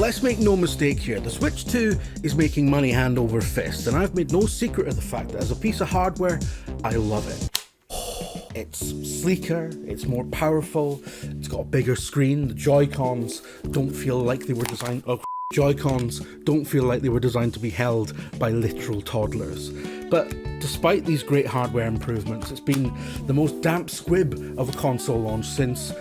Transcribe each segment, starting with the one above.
let's make no mistake here, the Switch 2 is making money hand over fist, and I've made no secret of the fact that as a piece of hardware, I love it. It's sleeker, it's more powerful, it's got a bigger screen, the Joy-Cons don't feel like they were designed to be held by literal toddlers. But despite these great hardware improvements, it's been the most damp squib of a console launch since,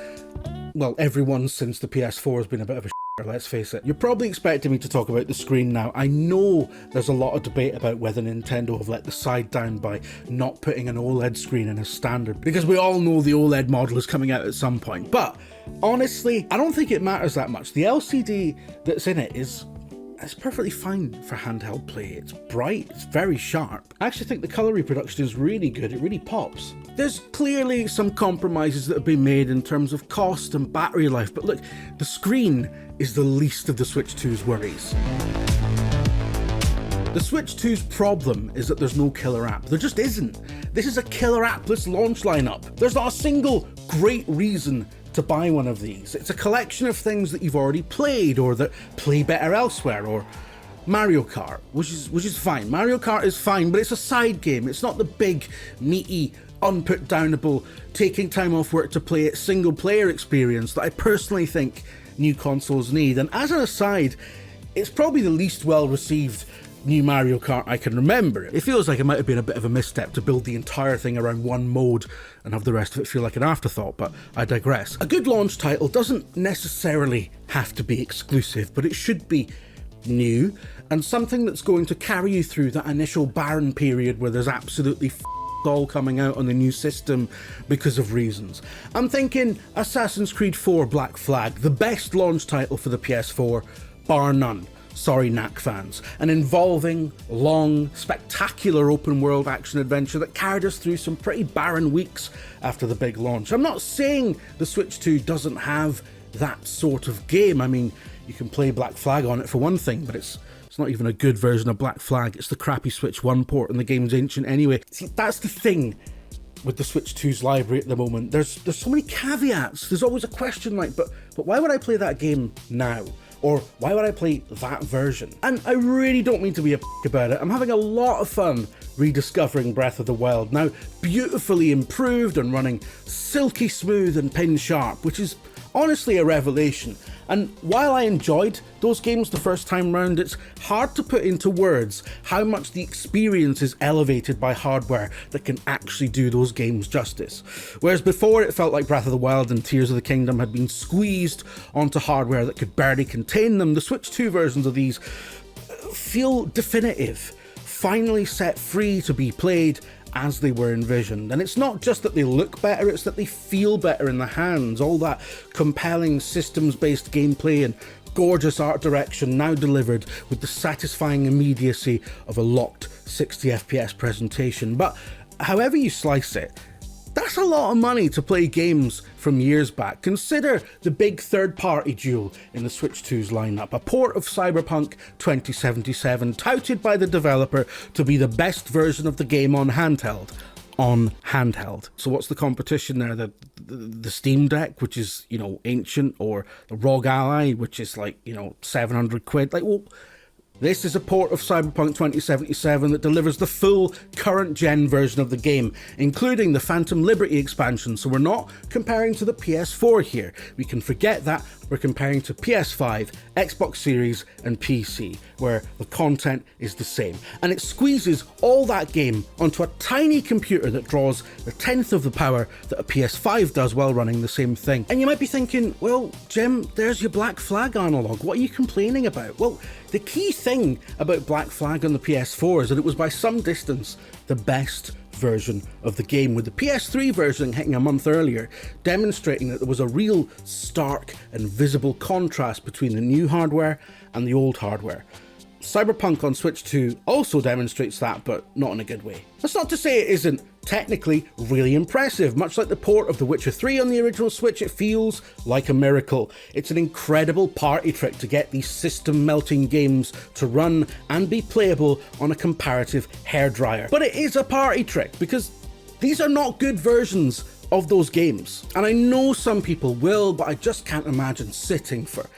well, everyone since the PS4 has been a bit of a let's face it. You're probably expecting me to talk about the screen now. I know there's a lot of debate about whether Nintendo have let the side down by not putting an OLED screen in as standard, because we all know the OLED model is coming out at some point. But honestly, I don't think it matters that much. The LCD that's in it it's perfectly fine for handheld play. It's bright, it's very sharp. I actually think the colour reproduction is really good, it really pops. There's clearly some compromises that have been made in terms of cost and battery life, but look, the screen is the least of the Switch 2's worries. The Switch 2's problem is that there's no killer app. There just isn't. This is a killer appless launch lineup. There's not a single great reason to buy one of these. It's a collection of things that you've already played or that play better elsewhere, or Mario Kart, which is fine. Mario Kart is fine, but it's a side game. It's not the big, meaty, unputdownable, taking time off work to play it single player experience that I personally think new consoles need. And as an aside, it's probably the least well received new Mario Kart I can remember. It feels like it might have been a bit of a misstep to build the entire thing around one mode and have the rest of it feel like an afterthought, but I digress. A good launch title doesn't necessarily have to be exclusive, but it should be new and something that's going to carry you through that initial barren period where there's absolutely all coming out on the new system because of reasons. I'm thinking Assassin's Creed 4 Black Flag, the best launch title for the PS4, bar none. Sorry, Knack fans. An involving, long, spectacular open world action adventure that carried us through some pretty barren weeks after the big launch. I'm not saying the Switch 2 doesn't have that sort of game. I mean, you can play Black Flag on it for one thing, but it's not even a good version of Black Flag. It's the crappy Switch 1 port and the game's ancient anyway. See, that's the thing with the Switch 2's library at the moment. There's so many caveats. There's always a question like, but why would I play that game now? Or why would I play that version? And I really don't mean to be a about it. I'm having a lot of fun rediscovering Breath of the Wild, now beautifully improved and running silky smooth and pin sharp, which is honestly a revelation. And while I enjoyed those games the first time round, it's hard to put into words how much the experience is elevated by hardware that can actually do those games justice. Whereas before it felt like Breath of the Wild and Tears of the Kingdom had been squeezed onto hardware that could barely contain them, the Switch 2 versions of these feel definitive, finally set free to be played as they were envisioned. And it's not just that they look better, it's that they feel better in the hands. All that compelling systems-based gameplay and gorgeous art direction now delivered with the satisfying immediacy of a locked 60 FPS presentation. But however you slice it, that's a lot of money to play games from years back. Consider the big third-party jewel in the Switch 2's lineup, a port of Cyberpunk 2077, touted by the developer to be the best version of the game on handheld. So what's the competition there? The Steam Deck, which is, ancient, or the ROG Ally, which is like, 700 quid. Like, well, this is a port of Cyberpunk 2077 that delivers the full current-gen version of the game, including the Phantom Liberty expansion, so we're not comparing to the PS4 here. We can forget that. We're comparing to PS5, Xbox Series, and PC, where the content is the same. And it squeezes all that game onto a tiny computer that draws the 10th of the power that a PS5 does while running the same thing. And you might be thinking, well, Jim, there's your Black Flag analog. What are you complaining about? Well, the key thing about Black Flag on the PS4 is that it was by some distance the best version of the game, with the PS3 version hitting a month earlier, demonstrating that there was a real stark and visible contrast between the new hardware and the old hardware. Cyberpunk on Switch 2 also demonstrates that, but not in a good way. That's not to say it isn't technically really impressive. Much like the port of The Witcher 3 on the original Switch, it feels like a miracle. It's an incredible party trick to get these system-melting games to run and be playable on a comparative hairdryer. But it is a party trick, because these are not good versions of those games. And I know some people will, but I just can't imagine sitting for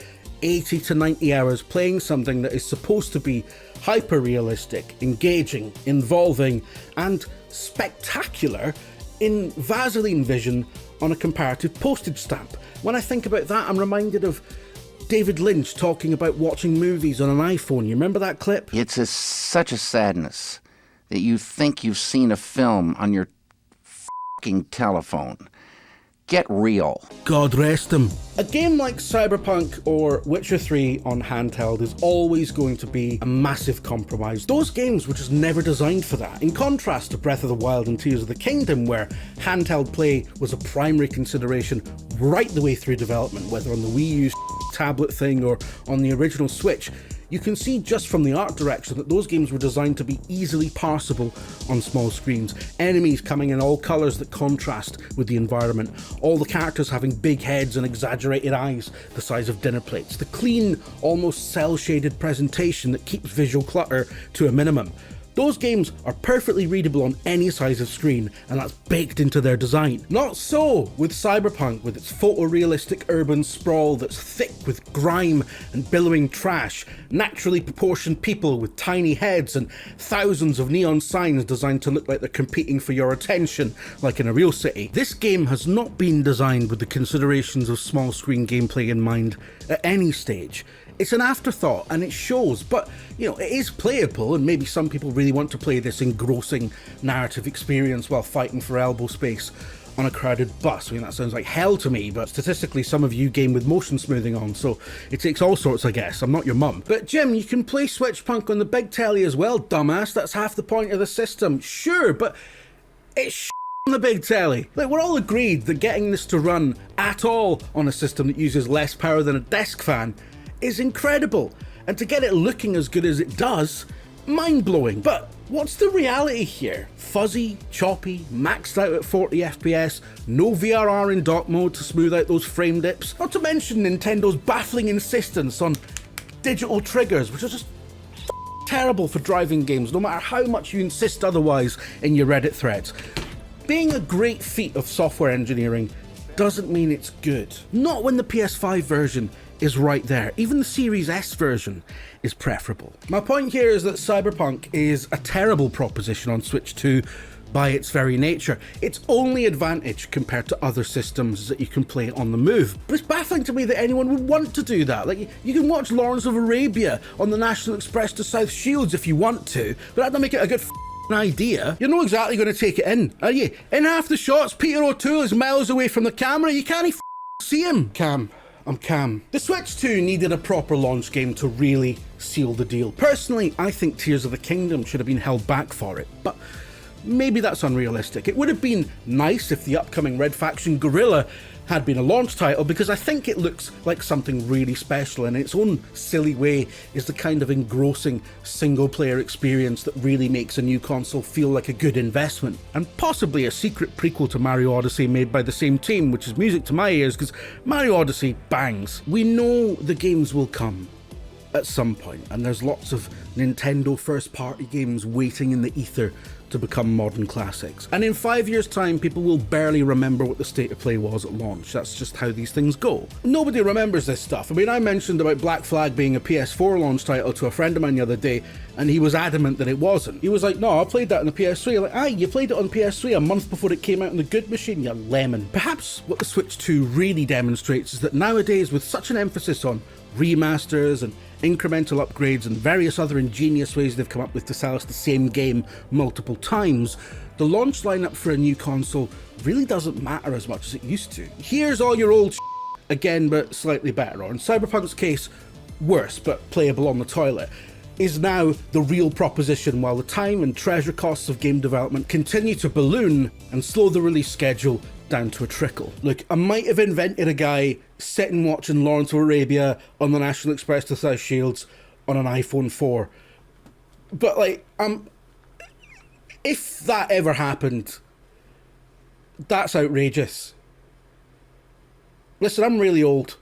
80 to 90 hours playing something that is supposed to be hyper-realistic, engaging, involving, and spectacular in Vaseline vision on a comparative postage stamp. When I think about that, I'm reminded of David Lynch talking about watching movies on an iPhone. You remember that clip? It's such a sadness that you think you've seen a film on your f***ing telephone. Get real. God rest him. A game like Cyberpunk or Witcher 3 on handheld is always going to be a massive compromise. Those games were just never designed for that. In contrast to Breath of the Wild and Tears of the Kingdom, where handheld play was a primary consideration right the way through development, whether on the Wii U tablet thing or on the original Switch. You can see just from the art direction that those games were designed to be easily parsable on small screens. Enemies coming in all colours that contrast with the environment. All the characters having big heads and exaggerated eyes the size of dinner plates. The clean, almost cel-shaded presentation that keeps visual clutter to a minimum. Those games are perfectly readable on any size of screen, and that's baked into their design. Not so with Cyberpunk, with its photorealistic urban sprawl that's thick with grime and billowing trash, naturally proportioned people with tiny heads, and thousands of neon signs designed to look like they're competing for your attention, like in a real city. This game has not been designed with the considerations of small screen gameplay in mind at any stage. It's an afterthought, and it shows, but, it is playable, and maybe some people really want to play this engrossing narrative experience while fighting for elbow space on a crowded bus. That sounds like hell to me, but statistically some of you game with motion smoothing on, so it takes all sorts, I guess. I'm not your mum. But Jim, you can play Switchpunk on the big telly as well, dumbass. That's half the point of the system. Sure, but it's on the big telly. We're all agreed that getting this to run at all on a system that uses less power than a desk fan is incredible, and to get it looking as good as it does, mind-blowing. But what's the reality here? Fuzzy, choppy, maxed out at 40 FPS, no VRR in dock mode to smooth out those frame dips, not to mention Nintendo's baffling insistence on digital triggers, which are just terrible for driving games, no matter how much you insist otherwise in your Reddit threads. Being a great feat of software engineering doesn't mean it's good. Not when the PS5 version is right there. Even the Series S version is preferable. My point here is that Cyberpunk is a terrible proposition on Switch 2 by its very nature. Its only advantage compared to other systems is that you can play it on the move. But it's baffling to me that anyone would want to do that. You can watch Lawrence of Arabia on the National Express to South Shields if you want to, but that doesn't make it a good idea. You're not exactly going to take it in, are you? In half the shots, Peter O'Toole is miles away from the camera. You can't see him. I'm Cam. The Switch 2 needed a proper launch game to really seal the deal. Personally, I think Tears of the Kingdom should have been held back for it, but maybe that's unrealistic. It would have been nice if the upcoming Red Faction Guerrilla had been a launch title, because I think it looks like something really special, and in its own silly way is the kind of engrossing single-player experience that really makes a new console feel like a good investment, and possibly a secret prequel to Mario Odyssey made by the same team, which is music to my ears, because Mario Odyssey bangs. We know the games will come at some point, and there's lots of Nintendo first-party games waiting in the ether to become modern classics. And in 5 years' time, people will barely remember what the state of play was at launch. That's just how these things go. Nobody remembers this stuff. I mentioned about Black Flag being a PS4 launch title to a friend of mine the other day, and he was adamant that it wasn't. He was like, no, I played that on the PS3. I'm like, aye, you played it on PS3 a month before it came out on the good machine, you lemon. Perhaps what the Switch 2 really demonstrates is that nowadays, with such an emphasis on remasters and incremental upgrades and various other ingenious ways they've come up with to sell us the same game multiple times, the launch lineup for a new console really doesn't matter as much as it used to. Here's all your old again, but slightly better, or in Cyberpunk's case, worse, but playable on the toilet, is now the real proposition, while the time and treasure costs of game development continue to balloon and slow the release schedule down to a trickle. Look, I might have invented a guy sitting watching Lawrence of Arabia on the National Express to South Shields on an iPhone 4. But if that ever happened, that's outrageous. Listen, I'm really old.